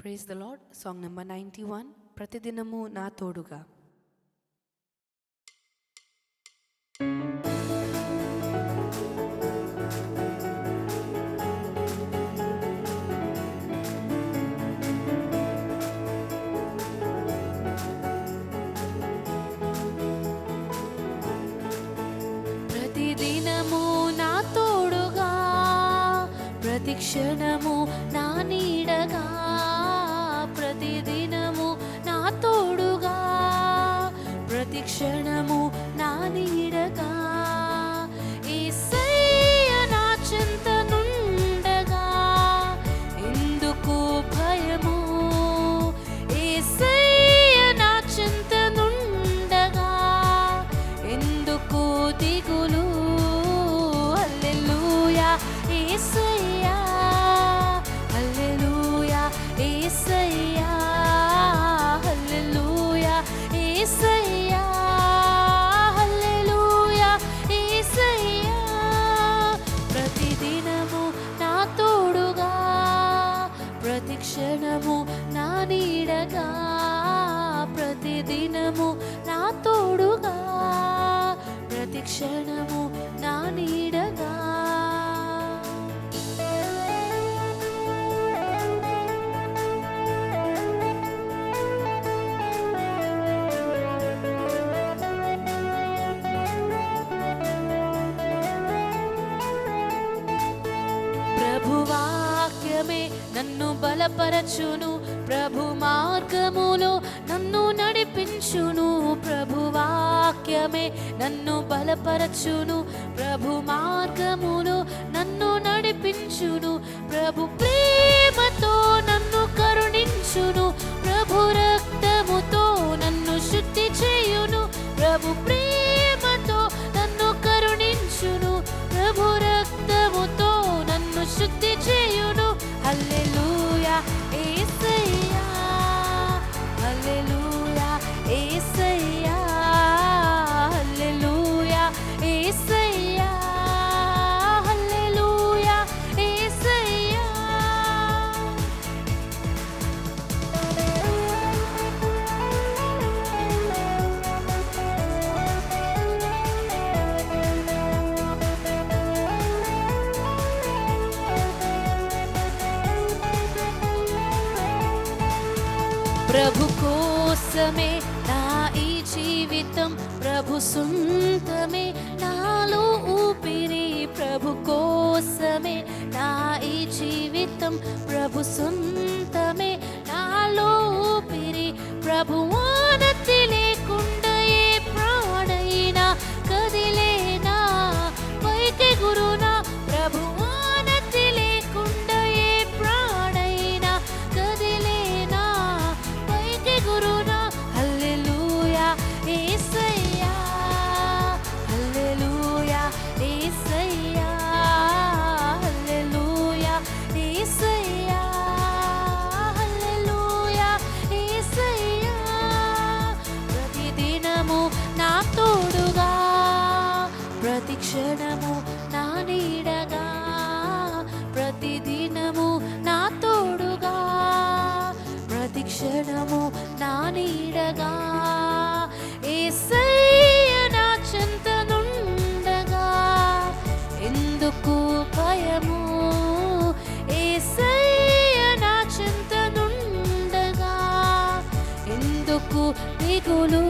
Praise the lord. Song number 91, ప్రతిదినము నా తోడుగా. ప్రతిదినము నా తోడుగా, ప్రతి క్షణము నా నీడగా, ప్రతిదినము నా తోడుగా, ప్రతి క్షణము నా నీడగా, యేసయ్య నా చెంత నుండగా ఎందుకు భయము, యేసయ్య నా చెంత నుండగా ఎందుకు దిగులు. హల్లెలూయా యేసయ్యా, హల్లెలూయా యేసయ్యా, హల్లెలూయా యేసయ్యా, హల్లెలూయా యేసయ్యా. ప్రతిదినము నా తోడుగా, ప్రతి క్షణము నా నీడగా, ప్రతిదినము నా తోడుగా, ప్రతి క్షణము నా నీడగా. ప్రభువాక్యమే నన్ను బలపరచును, ప్రభు మార్గములో నన్ను నడిపించును. ప్రభువాక్యమే నన్ను బలపరచును, ప్రభు మార్గములో నన్ను నడిపించును. ప్రభు ప్రేమతో నన్ను కరుణించును, ప్రభు రక్తముతో నన్ను శుద్ధి చేయును. ప్రభు ప్రేమతో నన్ను కరుణించును, ప్రభు రక్తముతో నన్ను శుద్ధి చేయును. హల్లెలూయా యేసయ్యా, హల్లెలూయా యేసయ్యా, హల్లెలూయా యేసయ్యా, హల్లెలూయా యేసయ్యా. ప్రభు కోసమే నా ఈ జీవితం, ప్రభు సొంతమే నాలో ఊపిరి. ప్రభు కోసమే నా ఈ జీవితం, ప్రభు సొంతమే నాలో ఊపిరి. ప్రభు ఆనతి లేకుండా ఏ ప్రాణైనా కదిలేనా, పైకి గురునా. ప్రభు ఆనతి లేకుండా ఏ ప్రాణైనా కదిలేనా, పైకి గురునా. హల్లెలూయా యేసయ్యా, హల్లెలూయా యేసయ్యా, హల్లెలూయా యేసయ్యా, హల్లెలూయా యేసయ్యా. ప్రతిదినము నా తోడుగా, ప్రతి క్షణము నా నీడగా, ప్రతిదినము నా తోడుగా, ప్రతి క్షణము నా నీడగా, యేసయ్య నా చెంత నుండగా ఎందుకు భయము, యేసయ్య నా చెంత నుండగా ఎందుకు దిగులు.